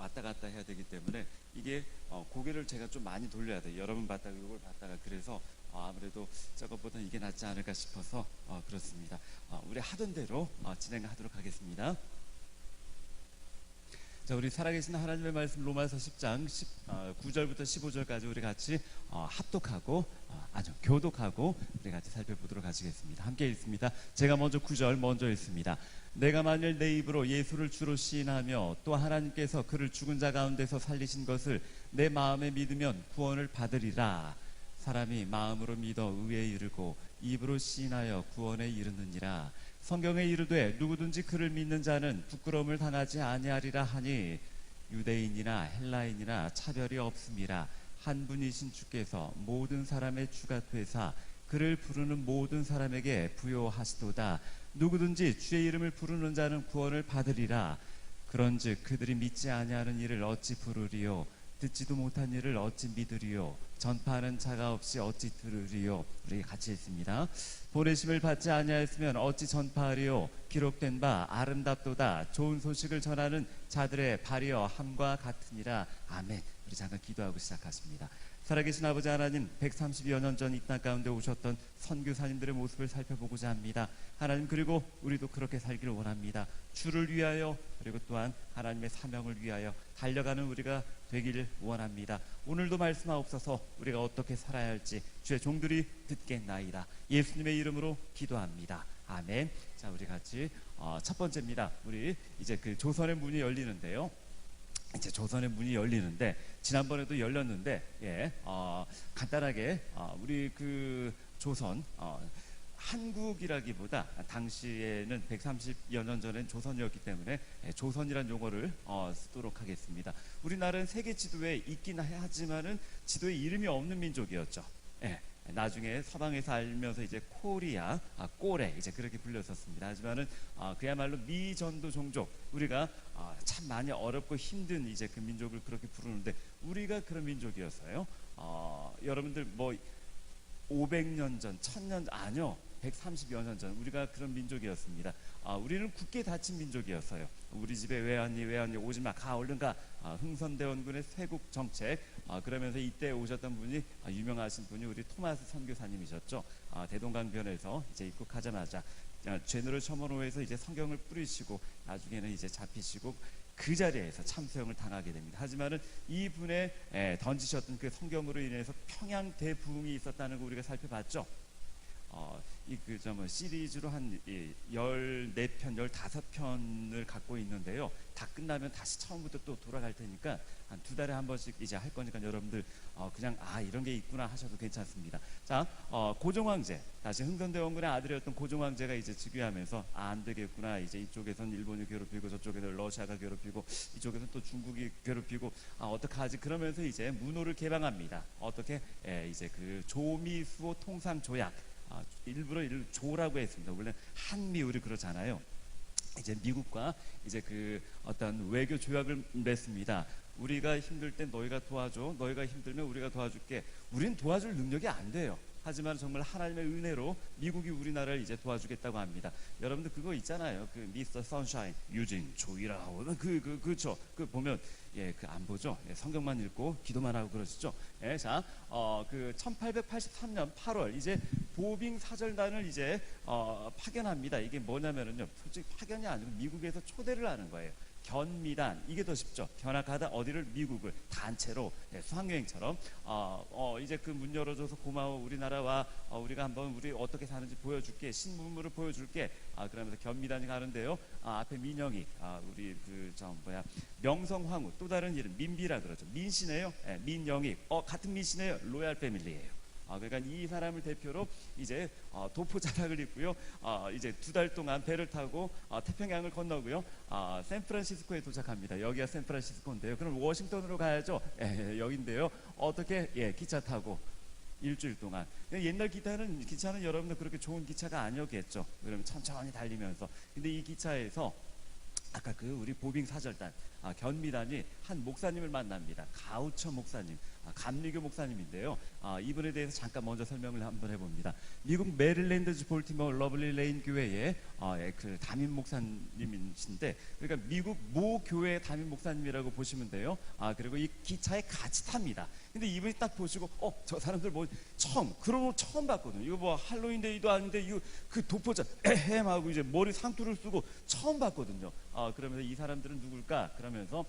왔다 갔다 해야 되기 때문에 이게 고개를 제가 좀 많이 돌려야 돼요. 여러분 봤다가 이걸 봤다가. 그래서 아무래도 저것보다 이게 낫지 않을까 싶어서 그렇습니다. 우리 하던 대로 진행하도록 하겠습니다. 자, 우리 살아계신 하나님의 말씀 로마서 10장 9절부터 15절까지 우리 같이 합독하고 교독하고 우리 같이 살펴보도록 하시겠습니다. 함께 읽습니다. 제가 먼저 9절 먼저 읽습니다. 내가 만일 내 입으로 예수를 주로 시인하며 또 하나님께서 그를 죽은 자 가운데서 살리신 것을 내 마음에 믿으면 구원을 받으리라. 사람이 마음으로 믿어 의에 이르고 입으로 시인하여 구원에 이르느니라. 성경에 이르되 누구든지 그를 믿는 자는 부끄러움을 당하지 아니하리라 하니 유대인이나 헬라인이나 차별이 없음이라. 한 분이신 주께서 모든 사람의 주가 되사 그를 부르는 모든 사람에게 부요하시도다. 누구든지 주의 이름을 부르는 자는 구원을 받으리라. 그런즉 그들이 믿지 아니하는 일을 어찌 부르리요? 듣지도 못한 일을 어찌 믿으리요? 전파하는 자가 없이 어찌 들으리요? 우리 같이 읽습니다. 보내심을 받지 아니하였으면 어찌 전파하리요? 기록된 바 아름답도다. 좋은 소식을 전하는 자들의 발이여 함과 같으니라. 아멘. 우리 잠깐 기도하고 시작하십니다. 살아계신 아버지 하나님, 130여 년 전 이 땅 가운데 오셨던 선교사님들의 모습을 살펴보고자 합니다. 하나님, 그리고 우리도 그렇게 살기를 원합니다. 주를 위하여 그리고 또한 하나님의 사명을 위하여 달려가는 우리가 되기를 원합니다. 오늘도 말씀하옵소서. 우리가 어떻게 살아야 할지 주의 종들이 듣겠나이다. 예수님의 이름으로 기도합니다. 아멘. 자, 우리 같이 첫 번째입니다. 우리 이제 그 조선의 문이 열리는데요. 이제 조선의 문이 열리는데 지난번에도 열렸는데 간단하게 우리 그 조선 한국이라기보다 당시에는 130여 년 전엔 조선이었기 때문에 조선이란 용어를 쓰도록 하겠습니다. 우리나라는 세계 지도에 있긴 하지만은 지도에 이름이 없는 민족이었죠. 나중에 서방에서 알면서 이제 코리아, 꼬레 이제 그렇게 불렸었습니다. 하지만은 그야말로 미전도 종족, 우리가 참 많이 어렵고 힘든 이제 그 민족을 그렇게 부르는데 우리가 그런 민족이었어요. 여러분들 뭐 500년 전, 1000년 아니요. 130여 년 전 우리가 그런 민족이었습니다. 우리는 굳게 닫힌 민족이었어요. 우리 집에 왜 왔니 오지마 가 얼른 가. 흥선대원군의 쇄국 정책. 그러면서 이때 오셨던 분이 유명하신 분이 우리 토마스 선교사님이셨죠. 대동강변에서 이제 입국하자마자 제너럴 셔먼호에서 이제 성경을 뿌리시고 나중에는 이제 잡히시고 그 자리에서 참수형을 당하게 됩니다. 하지만은 이분의 던지셨던 그 성경으로 인해서 평양 대부흥이 있었다는 거 우리가 살펴봤죠. 시리즈로 한 14편, 15편을 갖고 있는데요. 다 끝나면 다시 처음부터 또 돌아갈 테니까 한 2달에 한 번씩 이제 할 거니까 여러분들 그냥 이런 게 있구나 하셔도 괜찮습니다. 자, 고종황제, 다시 흥선대원군의 아들이었던 고종황제가 이제 즉위하면서 안 되겠구나. 이제 이쪽에선 일본이 괴롭히고 저쪽에는 러시아가 괴롭히고 이쪽에선 또 중국이 괴롭히고 어떡하지? 그러면서 이제 문호를 개방합니다. 어떻게? 이제 그 조미수호 통상조약. 일부러 이를 조라고 했습니다. 원래 한미우리 그렇잖아요. 이제 미국과 이제 그 어떤 외교 조약을 맺습니다. 우리가 힘들 때 너희가 도와줘. 너희가 힘들면 우리가 도와줄게. 우린 도와줄 능력이 안 돼요. 하지만 정말 하나님의 은혜로 미국이 우리나라를 이제 도와주겠다고 합니다. 여러분들 그거 있잖아요. 그 미스터 선샤인 유진 조이라고 그렇죠. 그 보면 그 안 보죠. 성경만 읽고 기도만 하고 그러시죠. 자, 그 1883년 8월 이제 보빙 사절단을 이제 파견합니다. 이게 뭐냐면은요. 솔직히 파견이 아니고 미국에서 초대를 하는 거예요. 견미단, 이게 더 쉽죠. 견학하다 어디를? 미국을 단체로 수학여행처럼 이제 그 문 열어줘서 고마워 우리나라와 우리가 한번 우리 어떻게 사는지 보여줄게, 신문물을 보여줄게. 그러면서 견미단이 가는데요. 앞에 민영이 우리 명성황후, 또 다른 이름 민비라 그러죠. 민씨네요. 민영이 같은 민씨네요. 로얄 패밀리예요. 그러니까 이 사람을 대표로 이제 도포자락을 입고요. 이제 2달 동안 배를 타고 태평양을 건너고요. 샌프란시스코에 도착합니다. 여기가 샌프란시스코인데요. 그럼 워싱턴으로 가야죠. 여긴데요. 어떻게? 기차 타고 일주일 동안. 옛날 기차는 여러분들 그렇게 좋은 기차가 아니었겠죠. 그러면 천천히 달리면서. 근데 이 기차에서 아까 그 우리 보빙 사절단 견미단이 한 목사님을 만납니다. 가우처 목사님, 감리교 목사님인데요. 이분에 대해서 잠깐 먼저 설명을 한번 해봅니다. 미국 메릴랜드주 볼티모어 러블리 레인 교회의 그 담임 목사님이신데, 그러니까 미국 모 교회의 담임 목사님이라고 보시면 돼요. 그리고 이 기차에 같이 탑니다. 근데 이분이 딱 보시고 저 사람들 뭐 그런 거 처음 봤거든요. 이거 뭐 할로윈데이도 아닌데 이거 그 도포자 에헴 하고 이제 머리 상투를 쓰고 처음 봤거든요. 그러면서 이 사람들은 누굴까? 그러면서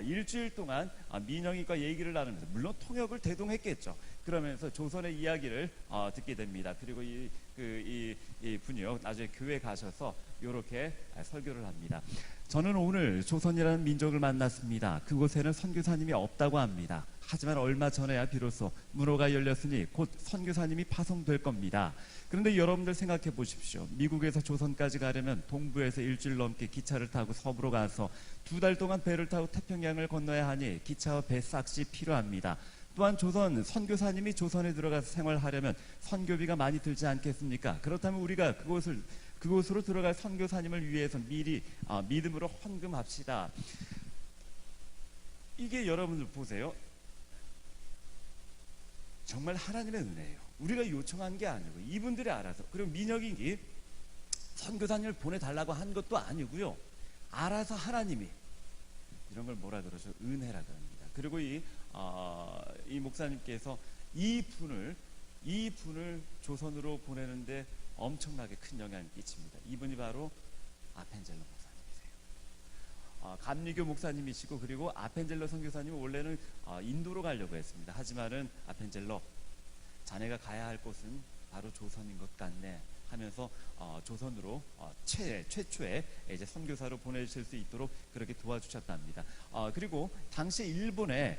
일주일 동안 민영이과 얘기를 나누면서, 물론 통역을 대동했겠죠. 그러면서 조선의 이야기를 듣게 됩니다. 그리고 이 분이요, 나중에 교회 가셔서 이렇게 설교를 합니다. 저는 오늘 조선이라는 민족을 만났습니다. 그곳에는 선교사님이 없다고 합니다. 하지만 얼마 전에야 비로소 문호가 열렸으니 곧 선교사님이 파송될 겁니다. 그런데 여러분들 생각해 보십시오. 미국에서 조선까지 가려면 동부에서 일주일 넘게 기차를 타고 서부로 가서 2달 동안 배를 타고 태평양을 건너야 하니 기차와 배 싹시 필요합니다. 또한 조선 선교사님이 조선에 들어가서 생활하려면 선교비가 많이 들지 않겠습니까? 그렇다면 우리가 그곳으로 들어갈 선교사님을 위해서 미리 믿음으로 헌금합시다. 이게 여러분들 보세요. 정말 하나님의 은혜예요. 우리가 요청한 게 아니고 이분들이 알아서. 그리고 민혁이 선교사님을 보내달라고 한 것도 아니고요. 알아서 하나님이 이런 걸 뭐라 그러죠? 은혜라고 합니다. 그리고 이 목사님께서 이 분을 조선으로 보내는데 엄청나게 큰 영향을 끼칩니다. 이분이 바로 아펜젤러 목사님이세요. 감리교 목사님이시고, 그리고 아펜젤러 선교사님은 원래는 인도로 가려고 했습니다. 하지만은 아펜젤러, 자네가 가야 할 곳은 바로 조선인 것 같네 하면서 조선으로 최초의 이제 선교사로 보내실 수 있도록 그렇게 도와주셨답니다. 그리고 당시 일본에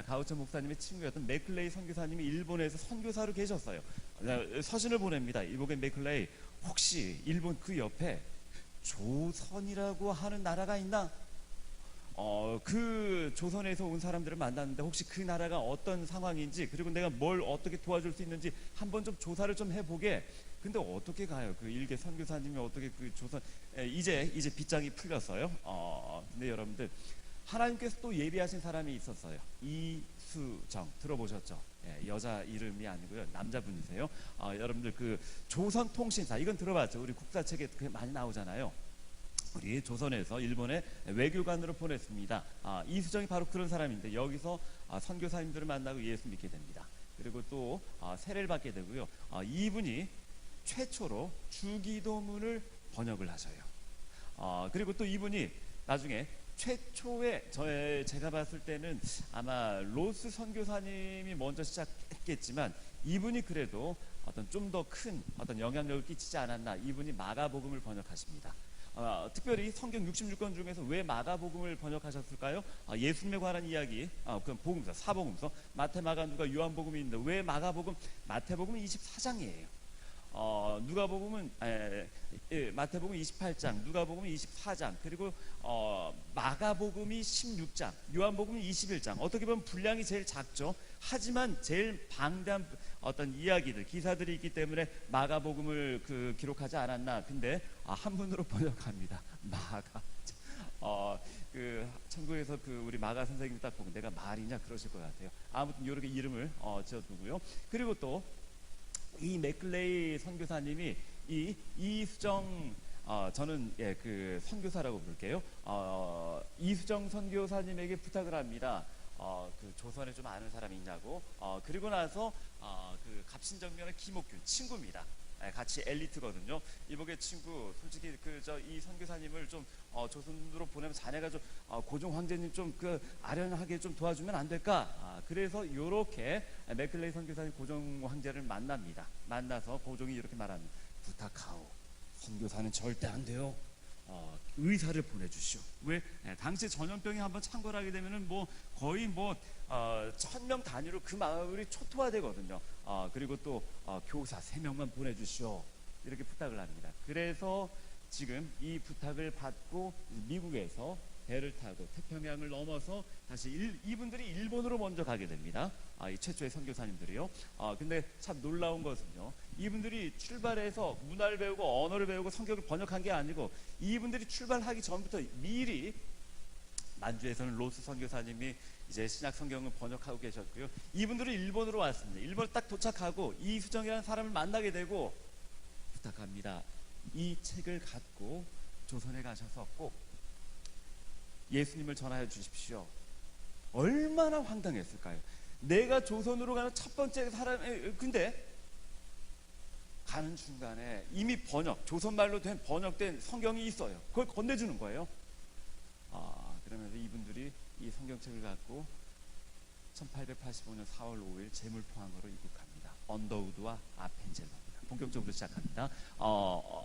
가우처 목사님의 친구였던 맥클레이 선교사님이 일본에서 선교사로 계셨어요. 서신을 보냅니다. 이복의 맥클레이, 혹시 일본 그 옆에 조선이라고 하는 나라가 있나? 그 조선에서 온 사람들을 만났는데 혹시 그 나라가 어떤 상황인지, 그리고 내가 뭘 어떻게 도와줄 수 있는지 한번 좀 조사를 좀 해보게. 근데 어떻게 가요? 그 일개 선교사님이 어떻게 그 조선, 이제 빗장이 풀렸어요. 근데 여러분들, 하나님께서 또 예비하신 사람이 있었어요. 이수정 들어보셨죠? 여자 이름이 아니고요, 남자분이세요. 여러분들 그 조선통신사, 이건 들어봤죠? 우리 국사책에 많이 나오잖아요. 우리 조선에서 일본의 외교관으로 보냈습니다. 이수정이 바로 그런 사람인데, 여기서 선교사님들을 만나고 예수 믿게 됩니다. 그리고 또 세례를 받게 되고요. 이분이 최초로 주기도문을 번역을 하셔요. 그리고 또 이분이 나중에 최초의, 제가 봤을 때는 아마 로스 선교사님이 먼저 시작했겠지만, 이분이 그래도 어떤 좀 더 큰 어떤 영향력을 끼치지 않았나. 이분이 마가복음을 번역하십니다. 특별히 성경 66권 중에서 왜 마가복음을 번역하셨을까요? 예수님에 관한 이야기, 그럼 복음서, 사복음서, 마태, 마가, 누가, 요한복음이 있는데 왜 마가복음? 마태복음은 24장이에요. 누가복음은 마태복음 28장, 누가복음은 24장, 그리고 마가복음이 16장, 요한복음은 21장. 어떻게 보면 분량이 제일 작죠. 하지만 제일 방대한 어떤 이야기들, 기사들이 있기 때문에 마가복음을 기록하지 않았나. 근데 한 분으로 번역합니다. 마가. 천국에서 우리 마가 선생님 딱 보면 내가 말이냐 그러실 것 같아요. 아무튼 이렇게 이름을 지어두고요. 그리고 또 이 맥클레이 선교사님이 이수정, 저는 그 선교사라고 부를게요. 이수정 선교사님에게 부탁을 합니다. 그 조선에 좀 아는 사람이 있냐고. 그리고 나서 그 갑신정면의 김옥균 친구입니다. 같이 엘리트거든요. 이복의 친구, 솔직히 이 선교사님을 좀 조선으로 보내면 자네가 좀 고종 황제님 좀 아련하게 좀 도와주면 안 될까? 그래서 요렇게 맥클레이 선교사님 고종 황제를 만납니다. 만나서 고종이 이렇게 말합니다. 부탁하오, 선교사는 절대 안 돼요. 의사를 보내주시오. 왜? 당시 전염병이 한번 창궐하게 되면은 거의 1000명 단위로 그 마을이 초토화되거든요. 그리고 또 교사 3명만 보내주시오. 이렇게 부탁을 합니다. 그래서 지금 이 부탁을 받고 미국에서 배를 타고 태평양을 넘어서 다시 이분들이 일본으로 먼저 가게 됩니다. 이 최초의 선교사님들이요. 근데 참 놀라운 것은요, 이분들이 출발해서 문화를 배우고 언어를 배우고 성경을 번역한 게 아니고, 이분들이 출발하기 전부터 미리 만주에서는 로스 선교사님이 이제 신약 성경을 번역하고 계셨고요. 이분들은 일본으로 왔습니다. 일본 딱 도착하고 이수정이라는 사람을 만나게 되고, 부탁합니다. 이 책을 갖고 조선에 가셔서 꼭 예수님을 전하여 주십시오. 얼마나 황당했을까요? 내가 조선으로 가는 첫 번째 사람, 근데 가는 중간에 이미 조선말로 된 번역된 성경이 있어요. 그걸 건네주는 거예요. 그러면서 이분들이 이 성경책을 갖고 1885년 4월 5일 제물포항으로 입국합니다. 언더우드와 아펜젤로입니다. 본격적으로 시작합니다.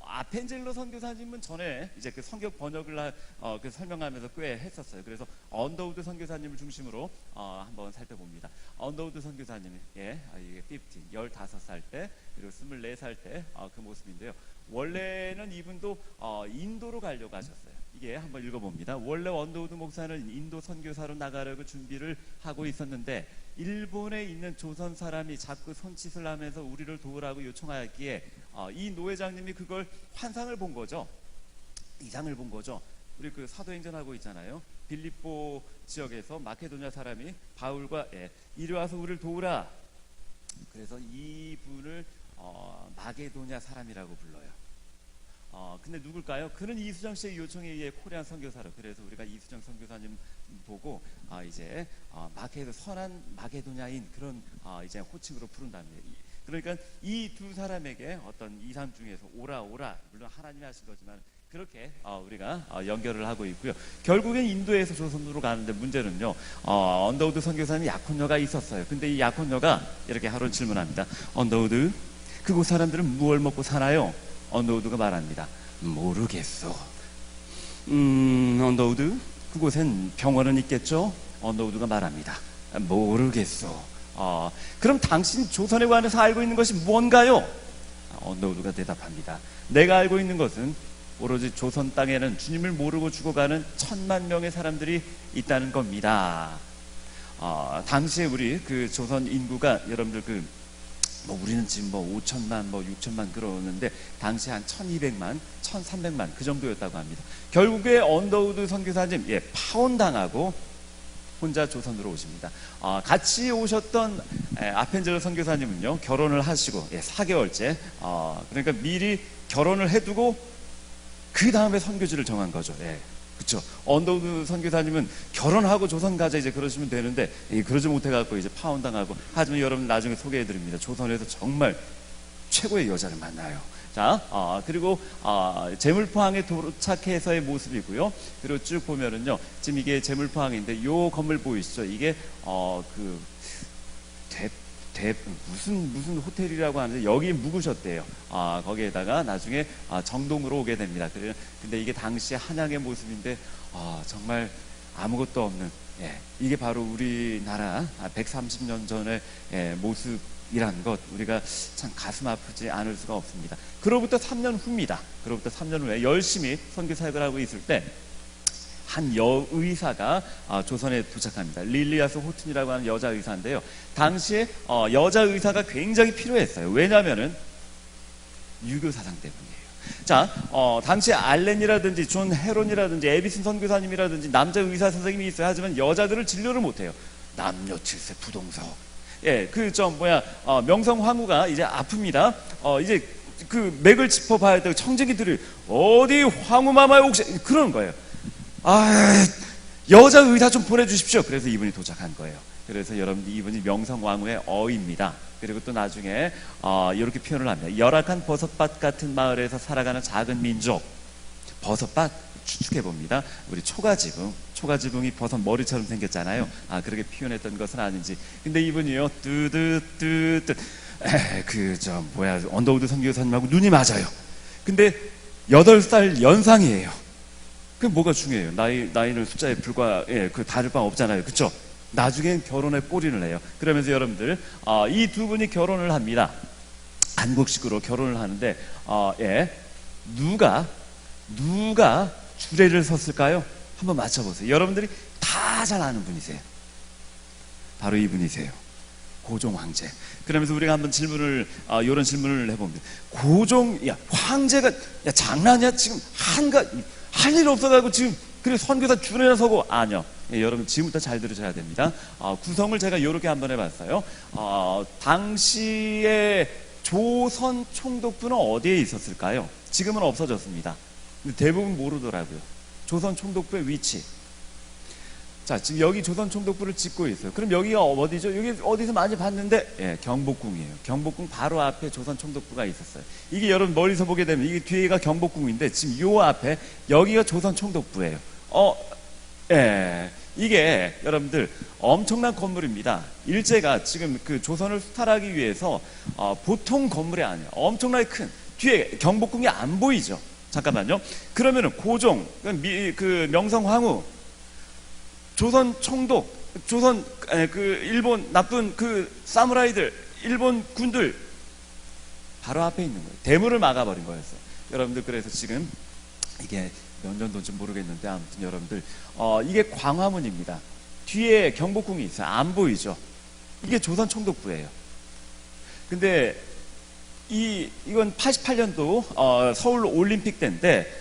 아펜젤로 선교사님은 전에 이제 그 성경 번역을 그 설명하면서 꽤 했었어요. 그래서 언더우드 선교사님을 중심으로 한번 살펴봅니다. 언더우드 선교사님이 이게 15살 때, 그리고 24살 때 그 모습인데요. 원래는 이분도 인도로 가려고 하셨어요. 이게 한번 읽어봅니다. 원래 언더우드 목사는 인도 선교사로 나가려고 준비를 하고 있었는데, 일본에 있는 조선 사람이 자꾸 손짓을 하면서 우리를 도우라고 요청하였기에 이 노회장님이 그걸 환상을 본 거죠. 이상을 본 거죠. 우리 그 사도행전 하고 있잖아요. 빌립보 지역에서 마케도냐 사람이 바울과 이리 와서 우리를 도우라. 그래서 이분을 마게도냐 사람이라고 불러요. 근데 누굴까요? 그는 이수정 씨의 요청에 의해 코리안 선교사로, 그래서 우리가 이수정 선교사님 보고 이제 선한 마게도냐인 그런 이제 호칭으로 부른답니다. 그러니까 이 두 사람에게 어떤 이상 중에서 오라, 물론 하나님이 하신 거지만 그렇게 우리가 연결을 하고 있고요. 결국엔 인도에서 조선으로 가는데, 문제는요, 언더우드 선교사님 약혼녀가 있었어요. 근데 이 약혼녀가 이렇게 하루 질문합니다. 언더우드, 그곳 사람들은 무얼 먹고 사나요? 언더우드가 말합니다. 모르겠소. 언더우드, 그곳엔 병원은 있겠죠? 언더우드가 말합니다. 모르겠소. 그럼 당신 조선에 관해서 알고 있는 것이 뭔가요? 언더우드가 대답합니다. 내가 알고 있는 것은 오로지 조선 땅에는 주님을 모르고 죽어가는 1000만 명의 사람들이 있다는 겁니다. 당시에 우리 그 조선 인구가, 여러분들 우리는 지금 5천만, 6천만 그러는데, 당시 한 1200만, 1300만 그 정도였다고 합니다. 결국에 언더우드 선교사님 파혼당하고 혼자 조선으로 오십니다. 같이 오셨던 아펜젤로 선교사님은요, 결혼을 하시고 4개월째, 그러니까 미리 결혼을 해두고 그 다음에 선교지를 정한 거죠. 그렇죠. 언더우드 선교사님은 결혼하고 조선 가자 이제 그러시면 되는데, 그러지 못해갖고 이제 파혼당하고. 하지만 여러분 나중에 소개해드립니다. 조선에서 정말 최고의 여자를 만나요. 자, 그리고 제물포항에 도착해서의 모습이고요. 그리고 쭉 보면은요, 지금 이게 제물포항인데, 요 건물 보이시죠? 이게 무슨 호텔이라고 하는데, 여기 묵으셨대요. 거기에다가 나중에 정동으로 오게 됩니다. 근데 이게 당시 한양의 모습인데, 정말 아무것도 없는, 이게 바로 우리나라 130년 전의 모습이란 것, 우리가 참 가슴 아프지 않을 수가 없습니다. 그로부터 3년 후입니다. 그로부터 3년 후에 열심히 선교 사역을 하고 있을 때, 한 여의사가 조선에 도착합니다. 릴리아스 호튼이라고 하는 여자 의사인데요. 당시에 여자 의사가 굉장히 필요했어요. 왜냐하면은 유교 사상 때문이에요. 자, 당시에 알렌이라든지 존 헤론이라든지 에비슨 선교사님이라든지 남자 의사 선생님이 있어요. 하지만 여자들을 진료를 못해요. 남녀 칠세 부동석. 명성 황후가 이제 아픕니다. 이제 그 맥을 짚어봐야 되고, 청진기들이 어디 황후마마에 혹시 그러는 거예요. 여자 의사 좀 보내주십시오. 그래서 이분이 도착한 거예요. 그래서 여러분들, 이분이 명성왕후의 어입니다. 그리고 또 나중에 이렇게 표현을 합니다. 열악한 버섯밭 같은 마을에서 살아가는 작은 민족. 버섯밭 추측해 봅니다. 우리 초가지붕이 버섯 머리처럼 생겼잖아요. 그렇게 표현했던 것은 아닌지. 근데 이분이요, 언더우드 선교사님하고 눈이 맞아요. 근데 8살 연상이에요. 그게 뭐가 중요해요? 나이는 숫자에 불과, 그 다를 바 없잖아요. 그쵸? 나중엔 결혼에 꼬리를 내요. 그러면서 여러분들, 이 두 분이 결혼을 합니다. 한국식으로 결혼을 하는데, 누가 주례를 섰을까요? 한번 맞춰보세요. 여러분들이 다 잘 아는 분이세요. 바로 이분이세요. 고종 황제. 그러면서 우리가 한번 이런 질문을 해봅니다. 황제가, 장난이야? 지금 할 일 없어가지고 지금 그리고 선교사 줄에 서고 아니요. 예, 여러분 지금부터 잘 들으셔야 됩니다. 구성을 제가 이렇게 한번 해봤어요. 당시에 조선 총독부는 어디에 있었을까요? 지금은 없어졌습니다. 근데 대부분 모르더라고요. 조선 총독부의 위치. 자, 지금 여기 조선 총독부를 짓고 있어요. 그럼 여기가 어디죠? 여기 어디서 많이 봤는데, 예, 경복궁이에요. 경복궁 바로 앞에 조선 총독부가 있었어요. 이게 여러분 멀리서 보게 되면 이게 뒤에가 경복궁인데 지금 요 앞에 여기가 조선 총독부예요. 예, 이게 여러분들 엄청난 건물입니다. 일제가 지금 그 조선을 수탈하기 위해서 보통 건물이 아니에요. 엄청나게 큰 뒤에 경복궁이 안 보이죠. 잠깐만요. 그러면은 고종, 그 명성황후, 조선 총독, 조선 그 일본 나쁜 그 사무라이들, 일본 군들 바로 앞에 있는 거예요. 대문을 막아버린 거였어요. 여러분들 그래서 지금 이게 몇 년도인지 모르겠는데 아무튼 여러분들 이게 광화문입니다. 뒤에 경복궁이 있어요. 안 보이죠? 이게 조선 총독부예요. 근데 이건 88년도 서울 올림픽 때인데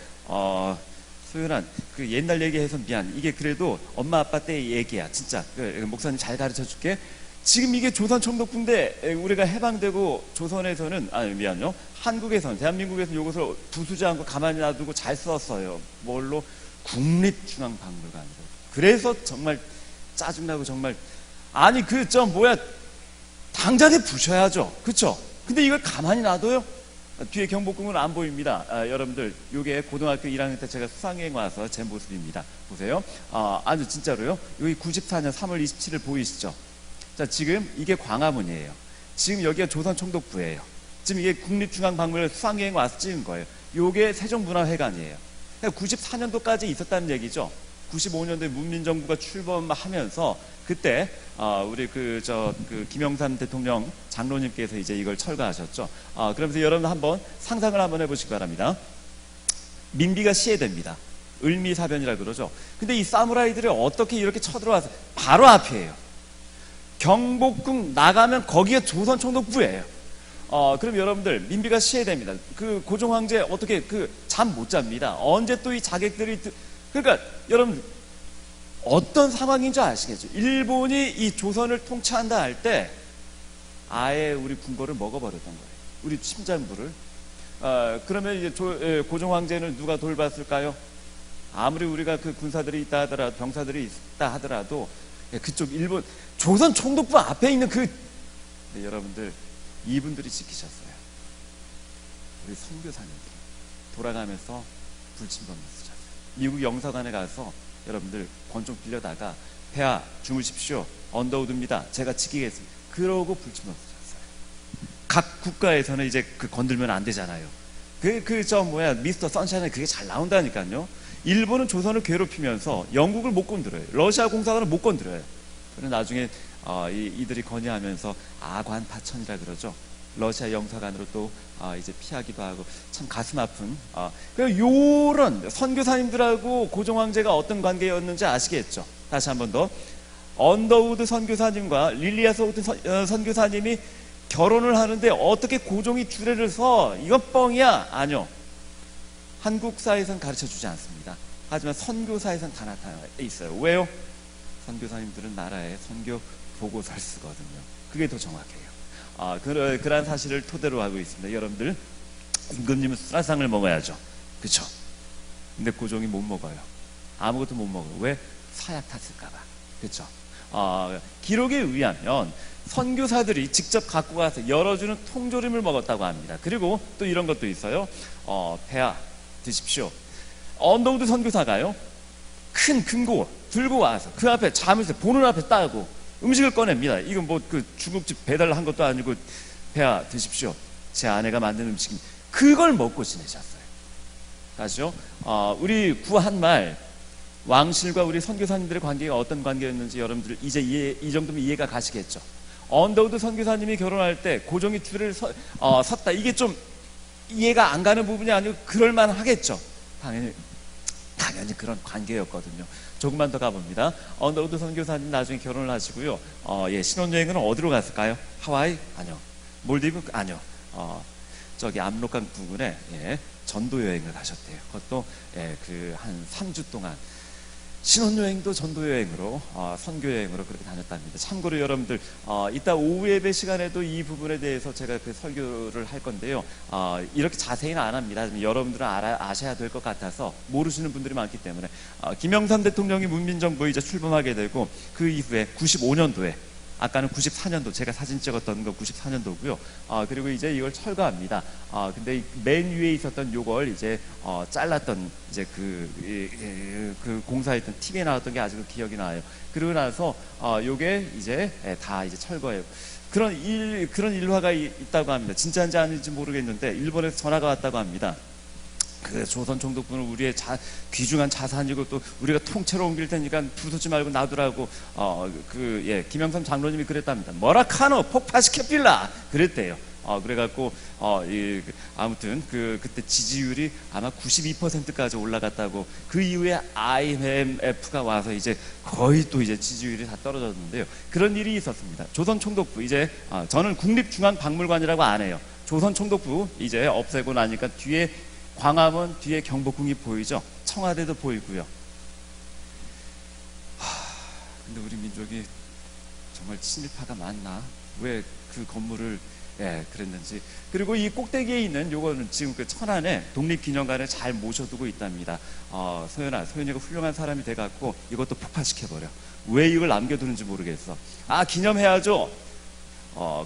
소연한 그 옛날 얘기해서 미안. 이게 그래도 엄마 아빠 때 얘기야. 진짜 목사님 잘 가르쳐 줄게. 지금 이게 조선 총독부인데 우리가 해방되고 조선에서는 미안요. 한국에서는 대한민국에서는 이것을 부수지 않고 가만히 놔두고 잘 썼어요. 뭘로? 국립중앙박물관으로. 그래서 정말 짜증나고 정말 아니 당장에 부셔야죠. 그쵸? 근데 이걸 가만히 놔둬요? 뒤에 경복궁은 안 보입니다. 여러분들 이게 고등학교 1학년 때 제가 수상여행 와서 제 모습입니다. 보세요. 아주 진짜로요. 여기 94년 3월 27일 보이시죠? 자, 지금 이게 광화문이에요. 지금 여기가 조선 총독부예요. 지금 이게 국립중앙박물관 수상여행 와서 찍은 거예요. 이게 세종문화회관이에요. 94년도까지 있었다는 얘기죠. 95년도에 문민정부가 출범하면서 그때 우리 김영삼 대통령 장로님께서 이제 이걸 철거하셨죠. 그러면서 여러분 한번 상상을 한번 해보시기 바랍니다. 민비가 시해됩니다. 을미사변이라 그러죠. 근데 이 사무라이들이 어떻게 이렇게 쳐들어와서 바로 앞이에요. 경복궁 나가면 거기가 조선 총독부예요. 그럼 여러분들 민비가 시해됩니다. 그 고종 황제 어떻게 잠 못 잡니다. 언제 또 이 자객들이 그러니까 여러분 어떤 상황인 줄 아시겠죠? 일본이 이 조선을 통치한다 할 때 아예 우리 궁궐을 먹어버렸던 거예요. 우리 심장부를. 그러면 이제 고종 황제는 누가 돌봤을까요? 아무리 우리가 그 군사들이 있다 하더라도 병사들이 있다 하더라도 그쪽 일본 조선 총독부 앞에 있는 여러분들 이분들이 지키셨어요. 우리 선교사님들이 돌아가면서 불침번을 쓰셨어요. 미국 영사관에 가서 여러분들 권총 빌려다가 폐하 주무십시오. 언더우드입니다. 제가 지키겠습니다. 그러고 불침번 쓰셨어요. 각 국가에서는 이제 건들면 안 되잖아요. 미스터 선샤인에 그게 잘 나온다니까요. 일본은 조선을 괴롭히면서 영국을 못 건드려요. 러시아 공사관을 못 건드려요. 그래서 나중에 이들이 건의하면서 아관파천이라 그러죠. 러시아 영사관으로 또 이제 피하기도 하고 참 가슴 아픈 요런 선교사님들하고 고종 황제가 어떤 관계였는지 아시겠죠? 다시 한 번 더. 언더우드 선교사님과 릴리아스 호튼 선교사님이 결혼을 하는데 어떻게 고종이 주례를 서? 이건 뻥이야. 아니요. 한국사에선 가르쳐주지 않습니다. 하지만 선교사에선 다 나타나 있어요. 왜요? 선교사님들은 나라에 선교 보고서를 쓰거든요. 그게 더 정확해요. 그러한 사실을 토대로 하고 있습니다. 여러분들 임금님은 쌀상을 먹어야죠. 그렇죠? 근데 고종이 못 먹어요. 아무것도 못 먹어요. 왜? 사약 탔을까 봐. 그렇죠? 기록에 의하면 선교사들이 직접 갖고 가서 열어주는 통조림을 먹었다고 합니다. 그리고 또 이런 것도 있어요. 폐하 드십시오. 언더우드 선교사가요, 큰 금고 들고 와서 그 앞에 자면서 보는 앞에 따고 음식을 꺼냅니다. 이건 중국집 배달한 것도 아니고 폐하 드십시오. 제 아내가 만든 음식입니다. 그걸 먹고 지내셨어요. 다시요. 우리 구한말 왕실과 우리 선교사님들의 관계가 어떤 관계였는지 여러분들 이제 이 정도면 이해가 가시겠죠. 언더우드 선교사님이 결혼할 때 고종이 줄을 섰다. 이게 좀 이해가 안 가는 부분이 아니고 그럴만 하겠죠. 당연히 그런 관계였거든요. 조금만 더 가봅니다. 언더우드 선교사님 나중에 결혼을 하시고요. 신혼여행은 어디로 갔을까요? 하와이? 아니요. 몰디브? 아니요. 저기 압록강 부근에 전도 여행을 가셨대요. 그것도 한 3주 동안 신혼여행도 전도여행으로 선교여행으로 그렇게 다녔답니다. 참고로 여러분들 이따 오후 예배 시간에도 이 부분에 대해서 제가 그 설교를 할 건데요. 이렇게 자세히는 안 합니다. 여러분들은 아셔야 될 것 같아서 모르시는 분들이 많기 때문에 김영삼 대통령이 문민정부에 이제 출범하게 되고 그 이후에 95년도에 아까는 94년도 제가 사진 찍었던 거 94년도고요. 그리고 이제 이걸 철거합니다. 근데 맨 위에 있었던 요걸 이제 잘랐던 이제 그 공사했던 TV에 나왔던 게 아직도 기억이 나요. 그러고 나서 요게 이제 다 이제 철거해요. 그런 일화가 있다고 합니다. 진짜인지 아닌지 모르겠는데 일본에서 전화가 왔다고 합니다. 그 조선 총독부는 우리의 귀중한 자산이고 또 우리가 통째로 옮길 테니까 부수지 말고 놔두라고 김영삼 장로님이 그랬답니다. 뭐라카노 폭파시켜빌라 그랬대요. 그래갖고 아무튼 그때 지지율이 아마 92%까지 올라갔다고 그 이후에 IMF가 와서 이제 거의 또 이제 지지율이 다 떨어졌는데요. 그런 일이 있었습니다. 조선 총독부 이제 저는 국립중앙박물관이라고 안 해요. 조선 총독부 이제 없애고 나니까 뒤에 광화문 뒤에 경복궁이 보이죠? 청와대도 보이고요. 근데 우리 민족이 정말 친일파가 많나? 왜 그 건물을 그랬는지. 그리고 이 꼭대기에 있는 요거는 지금 그 천안에 독립기념관에 잘 모셔두고 있답니다. 소연이가 훌륭한 사람이 돼갖고 이것도 폭파시켜버려. 왜 이걸 남겨두는지 모르겠어. 기념해야죠.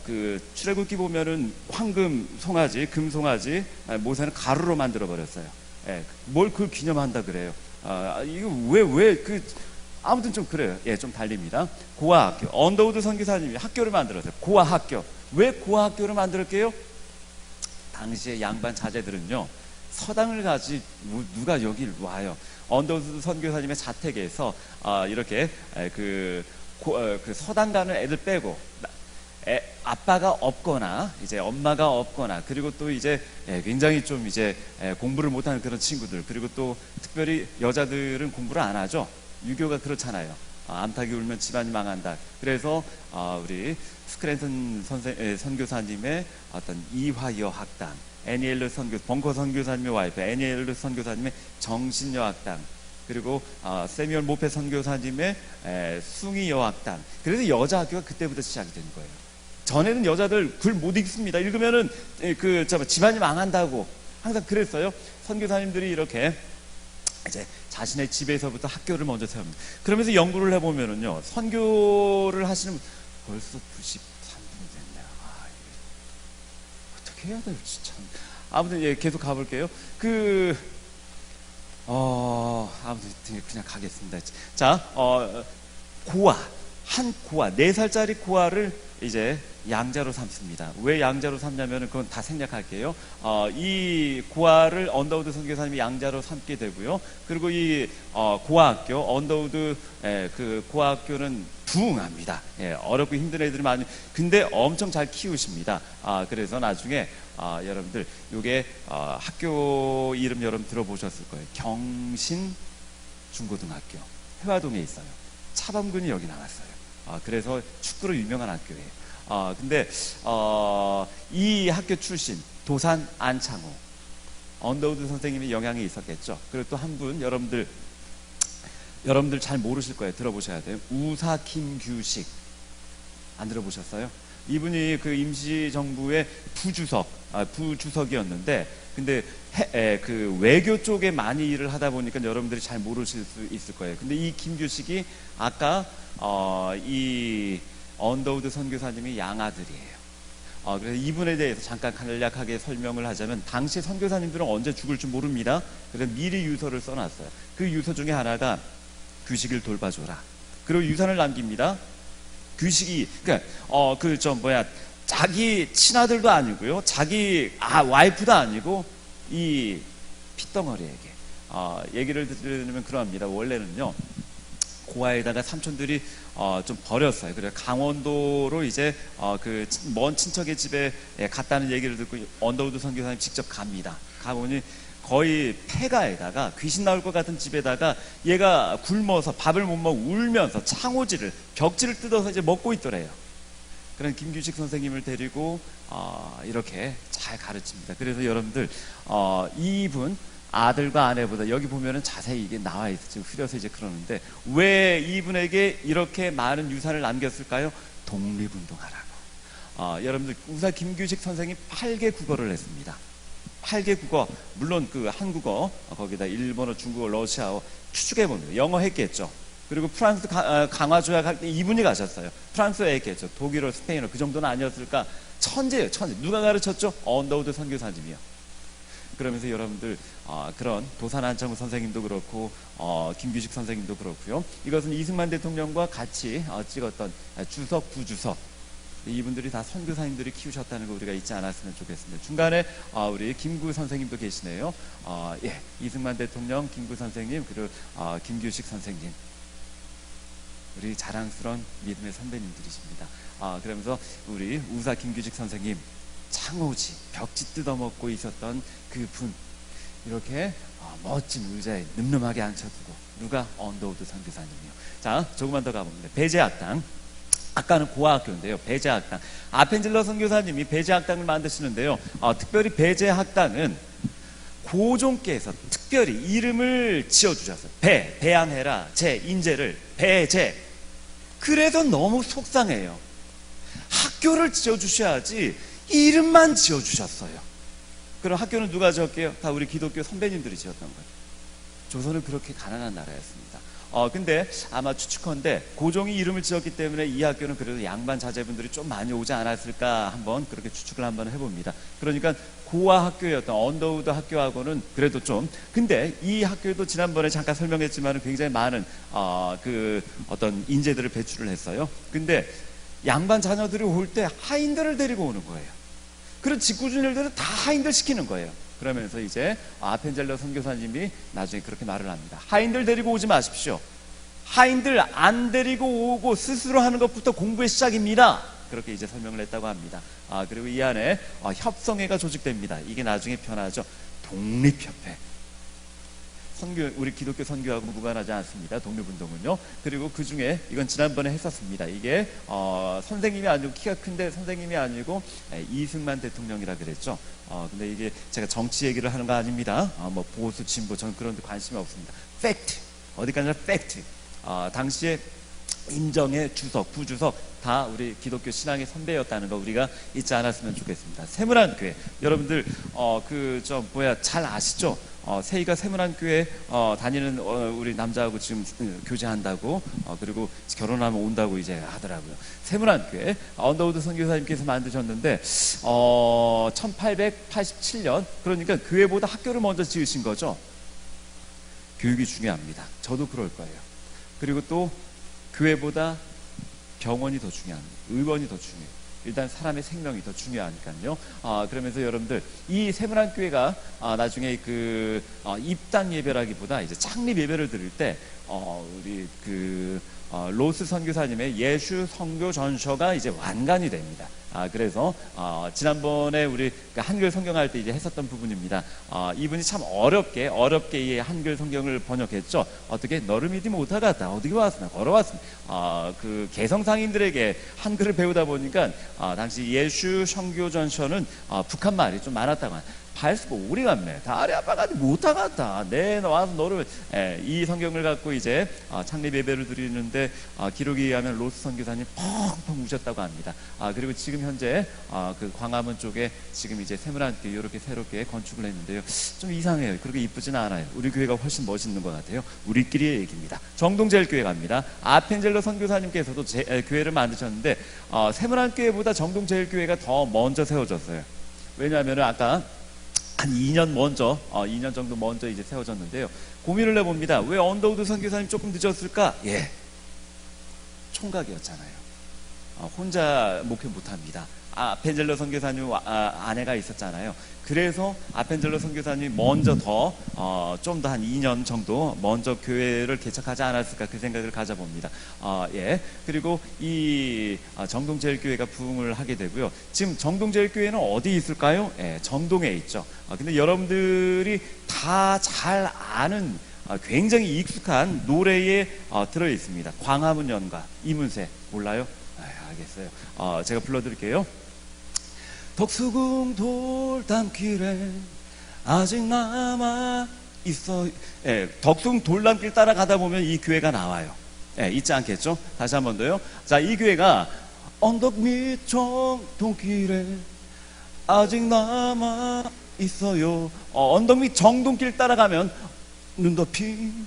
그 출애굽기 보면은 황금 송아지, 금 송아지, 모세는 가루로 만들어 버렸어요. 뭘 그걸 기념한다 그래요. 이거 왜 아무튼 좀 그래요. 좀 달립니다. 고아학교, 언더우드 선교사님이 학교를 만들었어요. 고아학교. 왜 고아학교를 만들었게요? 당시에 양반 자제들은요 서당을 가지 누가 여길 와요. 언더우드 선교사님의 자택에서 이렇게 그 서당 가는 애들 빼고. 아빠가 없거나 이제 엄마가 없거나 그리고 또 이제 굉장히 좀 이제 공부를 못하는 그런 친구들 그리고 또 특별히 여자들은 공부를 안 하죠. 유교가 그렇잖아요. 암탉이 울면 집안이 망한다. 그래서 우리 스크랜턴 선교사님의 어떤 이화여학당, 애니엘르 벙커 선교사님의 와이프 애니엘르 선교사님의 정신여학당, 그리고 세미얼 모페 선교사님의 숭이여학당. 그래서 여자 학교가 그때부터 시작이 된 거예요. 전에는 여자들 글 못 읽습니다. 읽으면은 집안이 망한다고 항상 그랬어요. 선교사님들이 이렇게 이제 자신의 집에서부터 학교를 먼저 세웁니다. 그러면서 연구를 해보면은요, 선교를 하시는 분 벌써 93분이 됐네요. 어떻게 해야 될지 참. 아무튼 계속 가볼게요. 아무튼 그냥 가겠습니다. 자, 한 고아, 4살짜리 고아를 이제 양자로 삼습니다. 왜 양자로 삼냐면은 그건 다 생략할게요. 이 고아를 언더우드 선교사님이 양자로 삼게 되고요. 그리고 이 고아학교, 언더우드 그 고아학교는 부흥합니다. 어렵고 힘든 애들이 많이, 근데 엄청 잘 키우십니다. 그래서 나중에 여러분들 요게 학교 이름 여러분 들어보셨을 거예요. 경신 중고등학교, 회화동에 있어요. 차범근이 여기 나왔어요. 그래서 축구로 유명한 학교예요. 근데 이 학교 출신 도산 안창호, 언더우드 선생님의 영향이 있었겠죠. 그리고 또 한 분 여러분들 잘 모르실 거예요. 들어보셔야 돼요. 우사 김규식 안 들어보셨어요? 이분이 그 임시정부의 부주석이었는데, 근데 그 외교 쪽에 많이 일을 하다 보니까 여러분들이 잘 모르실 수 있을 거예요. 근데 이 김규식이 아까 이 언더우드 선교사님이 양아들이에요. 그래서 이분에 대해서 잠깐 간략하게 설명을 하자면, 당시 선교사님들은 언제 죽을지 모릅니다. 그래서 미리 유서를 써놨어요. 그 유서 중에 하나가 규식을 돌봐줘라. 그리고 유산을 남깁니다. 규식이 자기 친아들도 아니고요, 자기 와이프도 아니고 이 핏덩어리에게 얘기를 들으면 그러합니다. 원래는요, 고아에다가 삼촌들이 좀 버렸어요. 그래서 강원도로 이제 그 먼 친척의 집에 갔다는 얘기를 듣고 언더우드 선교사님 직접 갑니다. 가보니 거의 폐가에다가 귀신 나올 것 같은 집에다가 얘가 굶어서 밥을 못 먹고 울면서 벽지를 뜯어서 이제 먹고 있더래요. 그런 김규식 선생님을 데리고 이렇게 잘 가르칩니다. 그래서 여러분들 이분 아들과 아내보다 여기 보면은 자세히 이게 나와 있죠. 흐려서 이제 그러는데 왜 이분에게 이렇게 많은 유산을 남겼을까요? 독립운동하라고. 여러분들 우사 김규식 선생이 8개 국어를 했습니다. 8개 국어, 물론 그 한국어, 거기다 일본어, 중국어, 러시아어 추측해봅니다. 영어 했겠죠. 그리고 프랑스 강화 조약할 때 이분이 가셨어요. 프랑스어 했겠죠. 독일어, 스페인어 그 정도는 아니었을까? 천재예요, 천재. 누가 가르쳤죠? 언더우드 선교사님이요. 그러면서 여러분들 그런 도산 안창호 선생님도 그렇고 김규식 선생님도 그렇고요. 이것은 이승만 대통령과 같이 찍었던 주석, 부주석. 이분들이 다 선교사님들이 키우셨다는 거 우리가 잊지 않았으면 좋겠습니다. 중간에 우리 김구 선생님도 계시네요. 예, 이승만 대통령, 김구 선생님, 그리고 김규식 선생님. 우리 자랑스러운 믿음의 선배님들이십니다. 그러면서 우리 우사 김규식 선생님, 창호지, 벽지 뜯어먹고 있었던 그 분, 이렇게 멋진 의자에 늠름하게 앉혀두고, 누가? 언더우드 선교사님이요. 자, 조금만 더 가봅니다. 배제학당. 아까는 고아학교인데요. 배제학당. 아펜젤러 선교사님이 배제학당을 만드시는데요. 특별히 배제학당은 고종께서 특별히 이름을 지어주셨어요. 배양해라. 인재를 배제. 그래서 너무 속상해요. 학교를 지어주셔야지 이름만 지어주셨어요. 그럼 학교는 누가 지었게요? 다 우리 기독교 선배님들이 지었던 거예요. 조선은 그렇게 가난한 나라였습니다. 근데 아마 추측컨대 고종이 이름을 지었기 때문에 이 학교는 그래도 양반 자제분들이 좀 많이 오지 않았을까 한번 그렇게 추측을 한번 해봅니다. 그러니까 고아 학교였던 언더우드 학교하고는 그래도 좀, 근데 이 학교도 지난번에 잠깐 설명했지만 굉장히 많은 그 어떤 인재들을 배출을 했어요. 근데 양반 자녀들이 올 때 하인들을 데리고 오는 거예요. 그런 직구준 일들은 다 하인들 시키는 거예요. 그러면서 이제 아펜젤러 선교사님이 나중에 그렇게 말을 합니다. 하인들 데리고 오지 마십시오. 하인들 안 데리고 오고 스스로 하는 것부터 공부의 시작입니다. 그렇게 이제 설명을 했다고 합니다. 그리고 이 안에 협성회가 조직됩니다. 이게 나중에 변하죠. 독립협회. 우리 기독교 선교하고 무관하지 않습니다. 독립운동은요. 그리고 그 중에 이건 지난번에 했었습니다. 이게 선생님이 아니고, 키가 큰데 선생님이 아니고 이승만 대통령이라 그랬죠. 근데 이게 제가 정치 얘기를 하는 거 아닙니다. 뭐 보수 진보 저는 그런 데 관심이 없습니다. 팩트, 어디까지나 팩트. 당시에 임정의 주석, 부주석 다 우리 기독교 신앙의 선배였다는 거 우리가 잊지 않았으면 좋겠습니다. 세문안교회, 여러분들 잘 아시죠? 세희가 세문안교회 다니는 우리 남자하고 지금 교제한다고, 그리고 결혼하면 온다고 이제 하더라고요. 세문안교회 언더우드 선교사님께서 만드셨는데 1887년, 그러니까 교회보다 학교를 먼저 지으신 거죠. 교육이 중요합니다. 저도 그럴 거예요. 그리고 또 교회보다 병원이 더 중요합니다. 의원이 더 중요해요. 일단 사람의 생명이 더 중요하니까요. 그러면서 여러분들 이 세문안교회가 나중에 그 입당 예배라기보다 이제 창립 예배를 드릴 때 우리 로스 선교사님의 예수 선교 전서가 이제 완간이 됩니다. 그래서 지난번에 우리 한글 성경할 때 이제 했었던 부분입니다. 이분이 참 어렵게 이 한글 성경을 번역했죠. 어떻게 너를 믿지 못하겠다. 어떻게 왔으나 걸어왔습니다. 그 개성상인들에게 한글을 배우다 보니까 당시 예수 선교 전서는 북한 말이 좀 많았다고 합니다. 발스고 우리 같네. 다리 아파가지고 못하겠다. 내 와서 너를 이 성경을 갖고 이제 창립 예배를 드리는데 기록에 의하면 로스 선교사님 펑펑 우셨다고 합니다. 그리고 지금 현재 그 광화문 쪽에 지금 이제 세문안교회 이렇게 새롭게 건축을 했는데요. 좀 이상해요. 그렇게 이쁘지는 않아요. 우리 교회가 훨씬 멋있는 것 같아요. 우리끼리의 얘기입니다. 정동제일교회 갑니다. 아펜젤러 선교사님께서도 교회를 만드셨는데 세문안교회보다 정동제일교회가 더 먼저 세워졌어요. 왜냐하면 아까 한 2년 정도 먼저 이제 세워졌는데요. 고민을 해봅니다. 왜 언더우드 선교사님 조금 늦었을까? 예, 총각이었잖아요. 혼자 목회 못합니다. 아펜젤러 선교사님 아내가 있었잖아요. 그래서 아펜젤러 선교사님이 먼저 좀 더 한 2년 정도 먼저 교회를 개척하지 않았을까 그 생각을 가져봅니다. 예. 그리고 이 정동제일교회가 부흥을 하게 되고요. 지금 정동제일교회는 어디 있을까요? 예, 정동에 있죠. 근데 여러분들이 다 잘 아는 굉장히 익숙한 노래에 들어 있습니다. 광화문 연가, 이문세 몰라요? 알겠어요. 제가 불러드릴게요. 덕수궁 돌담길에 아직 남아 있어. 예, 덕숭 돌람길 따라가다 보면 이 교회가 나와요. 예, 있지 않겠죠? 다시 한 번 더요. 자, 이 교회가 언덕 밑 정동길에 아직 남아 있어요. 언덕 밑 정동길 따라가면 눈 덮인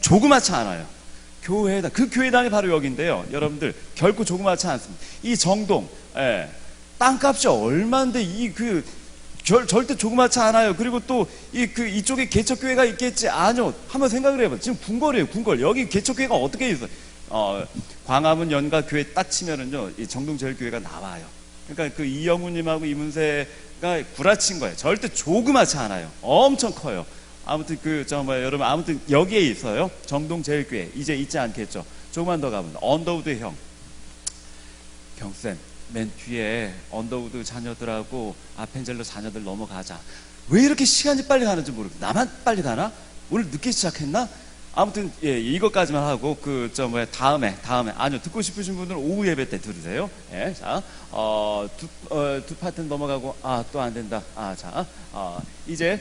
조그맣지 않아요. 교회당, 그 교회당이 바로 여기인데요. 여러분들 결코 조그맣지 않습니다. 이 정동, 예, 땅값이 얼마인데 절대 조그맣지 않아요. 그리고 또 이쪽에 개척교회가 있겠지? 아니요. 한번 생각을 해봐요. 지금 궁궐이에요, 궁궐. 여기 개척교회가 어떻게 있어요? 광화문 연가교회 딱 치면은요, 이 정동제일교회가 나와요. 그러니까 그 이영우님하고 이문세가 구라친 거예요. 절대 조그맣지 않아요. 엄청 커요. 아무튼 여러분, 아무튼 여기에 있어요. 정동제일교회. 이제 있지 않겠죠? 조금만 더 가면 언더우드 형. 경쌤, 맨 뒤에 언더우드 자녀들하고 아펜젤러 자녀들 넘어가자. 왜 이렇게 시간이 빨리 가는지 모르겠어요. 나만 빨리 가나? 오늘 늦게 시작했나? 아무튼 예, 이것까지만 하고 다음에 아니요, 듣고 싶으신 분들은 오후 예배 때 들으세요. 예, 자, 두 파트는 넘어가고 또 안 된다. 자, 이제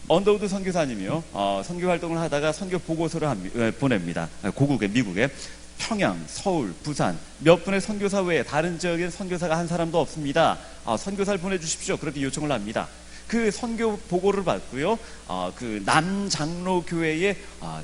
언더우드 선교사님이요. 선교 활동을 하다가 선교 보고서를 보냅니다. 고국에, 미국에. 평양, 서울, 부산 몇 분의 선교사 외에 다른 지역에 선교사가 한 사람도 없습니다. 선교사를 보내주십시오. 그렇게 요청을 합니다. 그 선교 보고를 받고요. 그 남장로교회의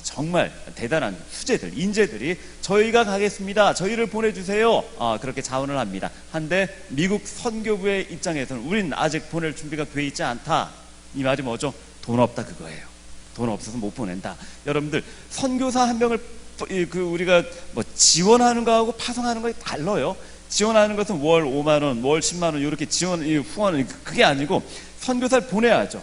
정말 대단한 수재들, 인재들이 저희가 가겠습니다. 저희를 보내주세요. 그렇게 자원을 합니다. 한데 미국 선교부의 입장에서는 우린 아직 보낼 준비가 돼 있지 않다. 이 말이 뭐죠? 돈 없다, 그거예요. 돈 없어서 못 보낸다. 여러분들, 선교사 한 명을 우리가 뭐 지원하는 거하고 파송하는 거 달라요. 지원하는 것은 월 5만 원, 월 10만 원 이렇게 후원은 그게 아니고 선교사를 보내야죠.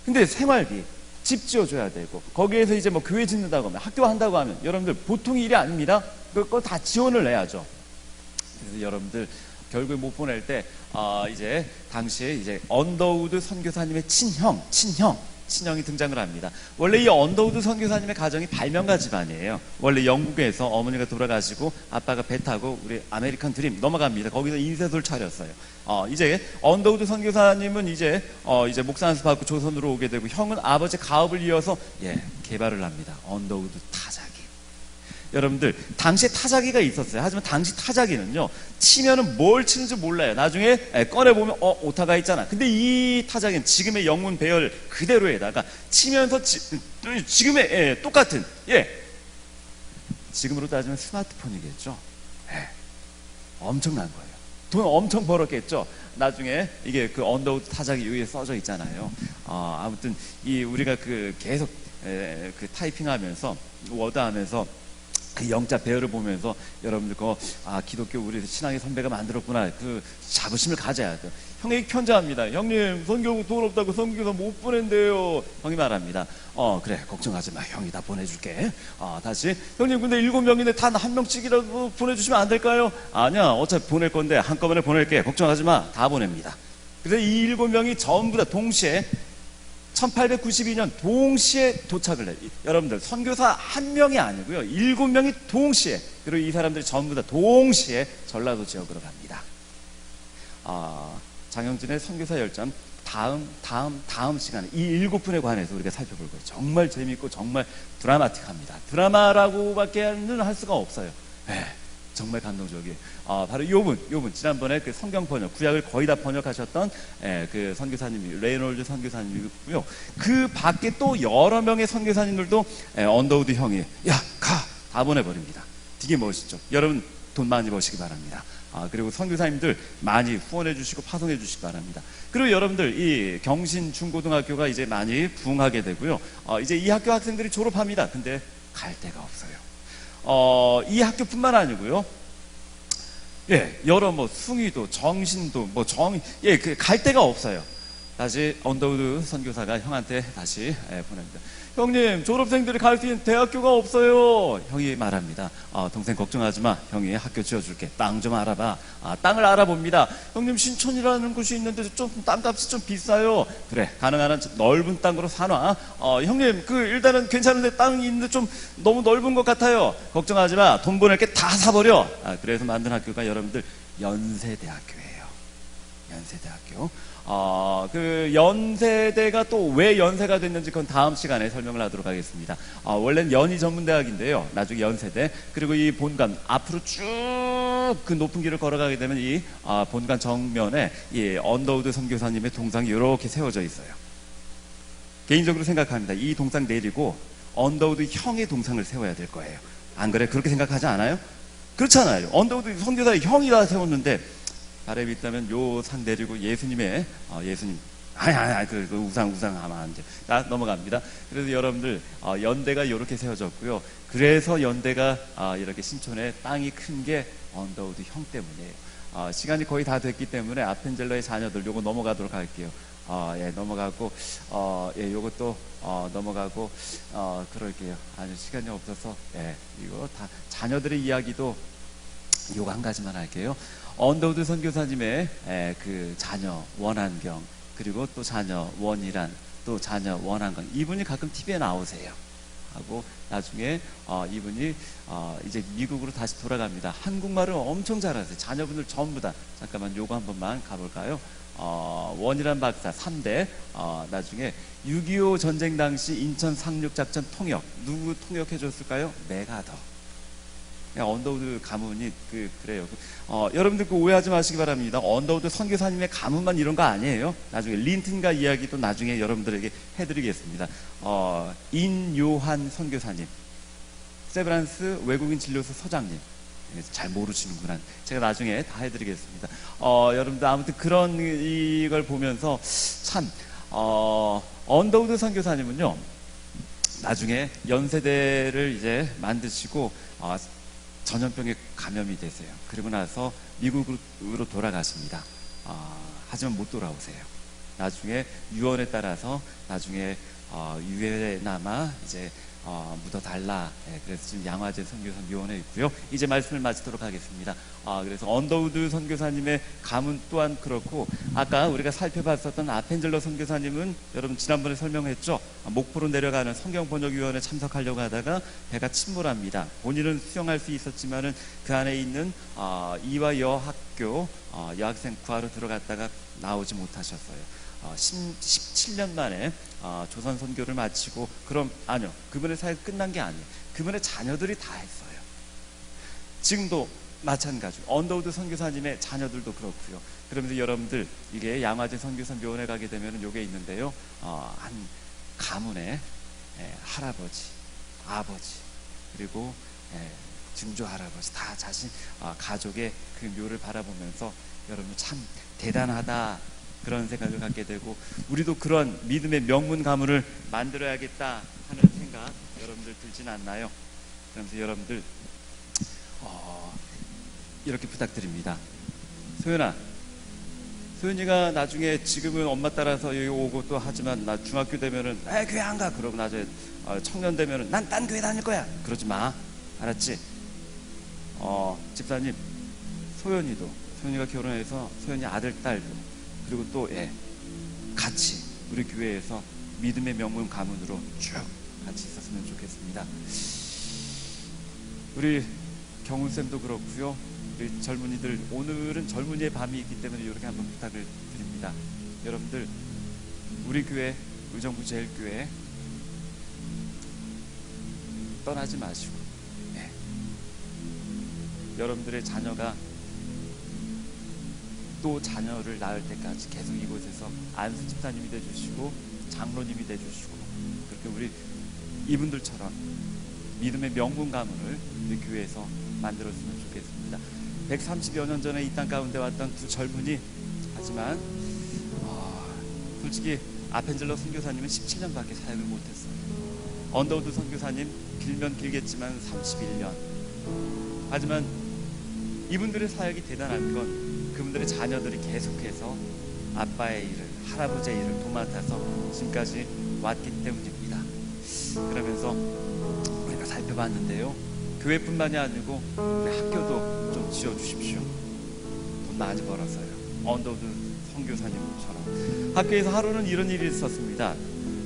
근데 생활비, 집 지어줘야 되고 거기에서 이제 뭐 교회 짓는다고 하면, 학교 한다고 하면 여러분들 보통 일이 아닙니다. 그거 다 지원을 내야죠. 그래서 여러분들 결국에 못 보낼 때 이제 당시에 이제 언더우드 선교사님의 친형이 등장을 합니다. 원래 이 언더우드 선교사님의 가정이 발명가 집안이에요. 원래 영국에서 어머니가 돌아가시고 아빠가 배 타고 우리 아메리칸 드림 넘어갑니다. 거기서 인쇄소를 차렸어요. 이제 언더우드 선교사님은 이제 목사 안수 받고 조선으로 오게 되고, 형은 아버지 가업을 이어서 개발을 합니다. 언더우드 타자기. 여러분들, 당시에 타자기가 있었어요. 하지만 당시 타자기는요, 치면은 뭘 치는지 몰라요. 나중에 꺼내보면 오타가 있잖아. 근데 이 타자기는 지금의 영문 배열 그대로에다가 치면서 지금의 똑같은, 지금으로 따지면 스마트폰이겠죠. 엄청난 거예요. 돈 엄청 벌었겠죠. 나중에 이게 그 언더우드 타자기 위에 써져 있잖아요. 아무튼 우리가 계속 타이핑하면서 워드하면서 그 영자 배열을 보면서 여러분들 기독교 우리 신앙의 선배가 만들었구나, 그 자부심을 가져야 돼요. 형이 편지합니다. 형님, 선교 돈 없다고 선교사 못 보낸대요. 형이 말합니다. 그래, 걱정하지 마. 형이 다 보내줄게. 다시, 형님, 근데 7명인데 단 한 명씩이라도 보내주시면 안 될까요? 아니야, 어차피 보낼 건데 한꺼번에 보낼게. 걱정하지 마. 다 보냅니다. 그래서 이 7명이 전부 다 동시에 1892년 동시에 도착을 해요. 여러분들, 선교사 한 명이 아니고요, 7명이 동시에, 그리고 이 사람들이 전부 다 동시에 전라도 지역으로 갑니다. 장영진의 선교사 열전 다음 시간에 이 7분에 관해서 우리가 살펴볼 거예요. 정말 재밌고 정말 드라마틱합니다. 드라마라고밖에는 할 수가 없어요. 정말 감동적이에요. 바로 요분 지난번에 그 성경 번역, 구약을 거의 다 번역하셨던 그 선교사님이 레이놀드 선교사님이고요. 그 밖에 또 여러 명의 선교사님들도 언더우드 형이 다 보내버립니다. 되게 멋있죠. 여러분, 돈 많이 버시기 바랍니다. 그리고 선교사님들 많이 후원해 주시고 파송해 주시기 바랍니다. 그리고 여러분들, 이 경신 중고등학교가 이제 많이 부흥하게 되고요. 이제 이 학교 학생들이 졸업합니다. 근데 갈 데가 없어요. 이 학교뿐만 아니고요, 여러 숭의도, 정신도, 갈 데가 없어요. 다시 언더우드 선교사가 형한테 다시 보냅니다. 형님, 졸업생들이 갈 수 있는 대학교가 없어요. 형이 말합니다. 동생 걱정하지 마. 형이 학교 지어줄게. 땅 좀 알아봐. 땅을 알아봅니다. 형님, 신촌이라는 곳이 있는데 좀 땅값이 좀 비싸요. 그래, 가능한 한 넓은 땅으로 사놔. 형님, 일단은 괜찮은데 땅이 있는데 좀 너무 넓은 것 같아요. 걱정하지 마. 돈 보낼 게 다 사버려. 그래서 만든 학교가 여러분들 연세대학교예요. 연세대학교. 그 연세대가 또 왜 연세가 됐는지 그건 다음 시간에 설명을 하도록 하겠습니다. 원래는 연희 전문대학인데요. 나중에 연세대. 그리고 이 본관 앞으로 쭉 그 높은 길을 걸어가게 되면 이 본관 정면에 이 언더우드 선교사님의 동상이 이렇게 세워져 있어요. 개인적으로 생각합니다. 이 동상 내리고 언더우드 형의 동상을 세워야 될 거예요. 안 그래? 그렇게 생각하지 않아요? 그렇잖아요. 언더우드 선교사의 형이 다 세웠는데 바람이 있다면 요 상 내리고 예수님의 예수님 그 우상 하면 안 돼. 넘어갑니다. 그래서 여러분들 연대가 이렇게 세워졌고요. 그래서 연대가 이렇게 신촌에 땅이 큰 게 언더우드 형 때문이에요. 시간이 거의 다 됐기 때문에 아펜젤러의 자녀들 요거 넘어가도록 할게요. 예, 넘어가고 예, 요것도 넘어가고 그럴게요. 아주 시간이 없어서 예, 이거 다 자녀들의 이야기도 요거 한 가지만 할게요. 언더우드 선교사님의 그 자녀 원한경, 그리고 또 자녀 원이란, 또 자녀 원한경, 이분이 가끔 TV에 나오세요. 하고 나중에 이분이 이제 미국으로 다시 돌아갑니다. 한국말을 엄청 잘하세요. 자녀분들 전부 다. 잠깐만 요거 한 번만 가볼까요? 원이란 박사 3대. 나중에 6.25 전쟁 당시 인천 상륙작전 통역, 누구 통역해 줬을까요? 메가더. 언더우드 가문이 그래요. 여러분들 오해하지 마시기 바랍니다. 언더우드 선교사님의 가문만 이런 거 아니에요. 나중에 린튼과 이야기도 나중에 여러분들에게 해드리겠습니다. 인요한 선교사님, 세브란스 외국인 진료소 서장님, 잘 모르시는구나. 제가 나중에 다 해드리겠습니다. 여러분들 아무튼 그런 이걸 보면서 참 언더우드 선교사님은요, 나중에 연세대를 이제 만드시고 전염병에 감염이 되세요. 그리고 나서 미국으로 돌아가십니다. 하지만 못 돌아오세요. 나중에 유언에 따라서 나중에 유해에 남아 이제 묻어달라. 그래서 지금 양화제 선교사 묘원에 있고요. 이제 말씀을 마치도록 하겠습니다. 그래서 언더우드 선교사님의 가문 또한 그렇고, 아까 우리가 살펴봤었던 아펜젤러 선교사님은 여러분 지난번에 설명했죠. 목포로 내려가는 성경번역위원회 참석하려고 하다가 배가 침몰합니다. 본인은 수영할 수 있었지만은 그 안에 있는 이화 여학교 여학생 구하러 들어갔다가 나오지 못하셨어요. 17년 만에 조선 선교를 마치고, 아니요, 그분의 사역 끝난 게 아니에요. 그분의 자녀들이 다 했어요. 지금도 마찬가지. 언더우드 선교사님의 자녀들도 그렇고요. 그러면서 여러분들 이게 양화제 선교사 묘원에 가게 되면 요게 있는데요. 한 가문의 할아버지, 아버지, 그리고 증조 할아버지 다 자신 가족의 그 묘를 바라보면서 여러분 참 대단하다, 그런 생각을 갖게 되고, 우리도 그런 믿음의 명문 가문을 만들어야겠다 하는 생각 여러분들 들진 않나요? 그러면서 여러분들 이렇게 부탁드립니다. 소연이가 나중에 지금은 엄마 따라서 여기 오고 또 하지만 나 중학교 되면은 교회 안 가. 그러고 나중에 청년 되면은 난 딴 교회 다닐 거야. 그러지 마. 알았지? 집사님, 소연이가 결혼해서 소연이 아들 딸도, 그리고 또 같이 우리 교회에서 믿음의 명문 가문으로 쭉 같이 있었으면 좋겠습니다. 우리 경훈쌤도 그렇고요. 우리 젊은이들, 오늘은 젊은이의 밤이 있기 때문에 이렇게 한번 부탁을 드립니다. 여러분들 우리 교회 의정부 제일교회 떠나지 마시고, 여러분들의 자녀가 또 자녀를 낳을 때까지 계속 이곳에서 안수 집사님이 되주시고 장로님이 되주시고, 그렇게 우리 이분들처럼 믿음의 명문 가문을 우리 교회에서 만들었으면 좋겠습니다. 130여 년 전에 이 땅 가운데 왔던 두 젊은이, 하지만 솔직히 아펜젤러 선교사님은 17년밖에 사역을 못했어요. 언더우드 선교사님 길면 길겠지만 31년. 하지만 이분들의 사역이 대단한 건 그분들의 자녀들이 계속해서 아빠의 일을, 할아버지의 일을 도맡아서 지금까지 왔기 때문입니다. 그러면서 우리가 살펴봤는데요, 교회뿐만이 아니고 우리 학교도 좀 지어주십시오. 돈 많이 벌어서요. 언더우드 선교사님처럼 학교에서 하루는 이런 일이 있었습니다.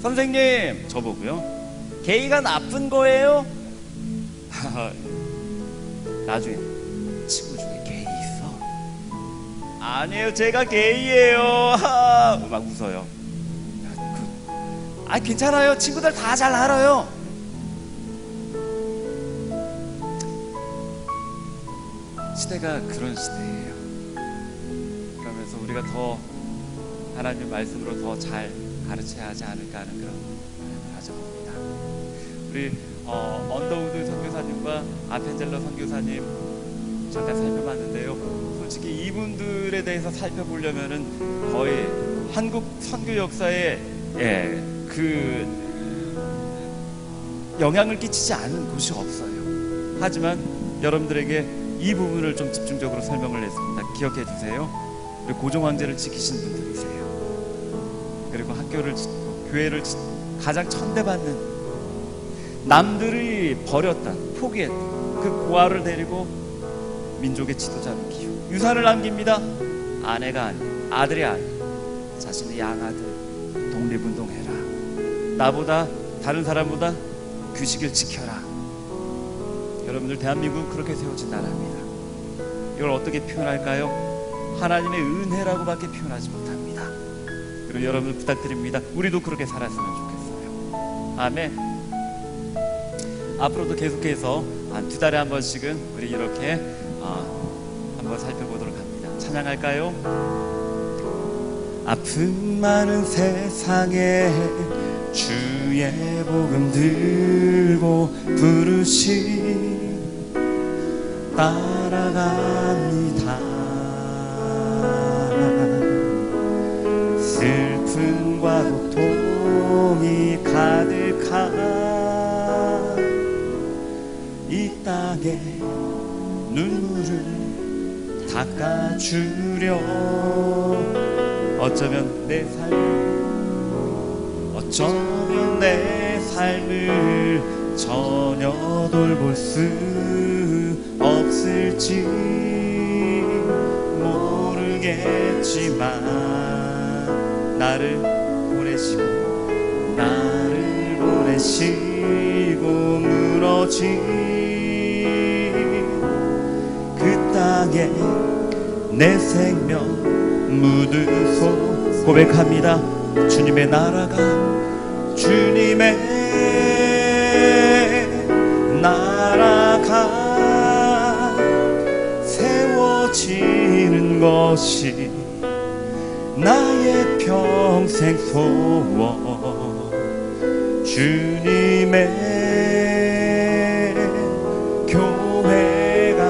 선생님, 저보고요, 게이가 나쁜 거예요? 나중에 친구 중에 게이 있어? 아니에요, 제가 게이예요. 하, 막 웃어요. 괜찮아요. 친구들 다 잘 알아요. 시대가 그런 시대예요. 그러면서 우리가 더 하나님 말씀으로 더 잘 가르쳐야 하지 않을까 하는 그런 마음을 가져봅니다. 우리 언더우드 선교사님과 아펜젤러 선교사님 잠깐 살펴봤는데요. 솔직히 이분들에 대해서 살펴보려면은 거의 한국 선교 역사에 그 영향을 끼치지 않은 곳이 없어요. 하지만 여러분들에게 이 부분을 좀 집중적으로 설명을 했습니다. 기억해 주세요. 우리 고종황제를 지키신 분들이세요. 그리고 학교를 짓고 교회를 짓고 가장 천대받는, 남들이 버렸던, 포기했던 그 고아를 데리고 민족의 지도자로 키우고 유산을 남깁니다. 아내가 아닌, 아들이 아닌 자신의 양아들 독립운동해라, 나보다 다른 사람보다 규칙을 지켜라. 여러분들, 대한민국은 그렇게 세워진 나라입니다. 이걸 어떻게 표현할까요? 하나님의 은혜라고밖에 표현하지 못합니다. 그리고 여러분들 부탁드립니다. 우리도 그렇게 살았으면 좋겠어요. 아멘. 앞으로도 계속해서 한 2달에 한 번씩은 우리 이렇게 한번 살펴보도록 합니다. 찬양할까요? 아픔 많은 세상에 주의 복음 들고 부르시 따라갑니다. 슬픔과 고통이 가득한 이 땅에 눈물을 닦아주려 어쩌면 내 삶을 전혀 돌볼 수 없을지 모르겠지만 나를 보내시고 무너진 그 땅에 내 생명 묻으소 고백합니다. 주님의 나라가 세워지는 것이 나의 평생 소원. 주님의 교회가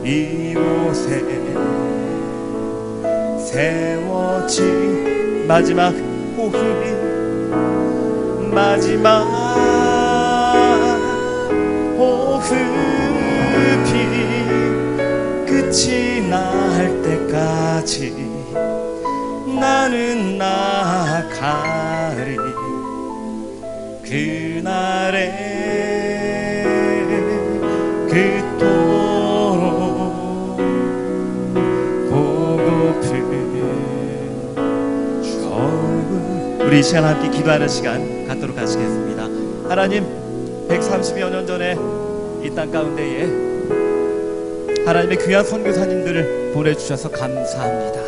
이곳에 세워진 마지막 호흡이 끝이 날 때까지 나는 나아가리. 그날에 그토록 보고픈 주 얼굴. 우리 이 시간 함께 기도하는 시간 갖도록 하시겠습니다. 하나님, 130여 년 전에 이 땅 가운데에 하나님의 귀한 선교사님들을 보내주셔서 감사합니다.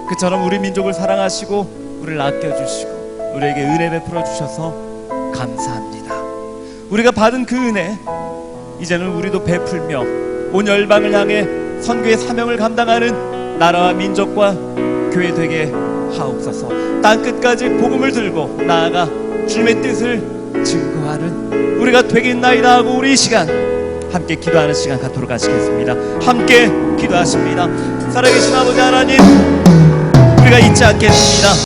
그처럼 우리 민족을 사랑하시고 우리를 아껴주시고 우리에게 은혜 베풀어 주셔서 감사합니다. 우리가 받은 그 은혜 이제는 우리도 베풀며 온 열방을 향해 선교의 사명을 감당하는 나라와 민족과 교회 되게 하옵소서. 땅끝까지 복음을 들고 나아가 주님의 뜻을 증거하는 우리가 되겠나이다 하고 우리 이 시간 함께 기도하는 시간 갖도록 하시겠습니다. 함께 기도하십니다. 살아계신 아버지 하나님, 우리가 잊지 않겠습니다.